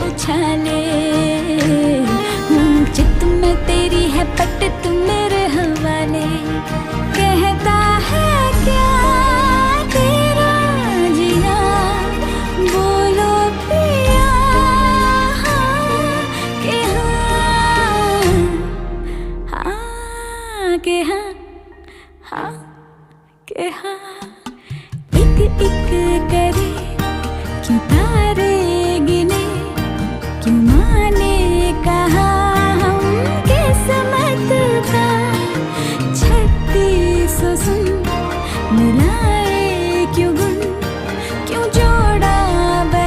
उछाले। चित में तेरी है पट तू मेरे हवाले। कहता है क्या तेरा जिया, बोलो पिया हाँ के हाँ, हाँ के हाँ, हाँ के हाँ। एक एक करे क्यों तारे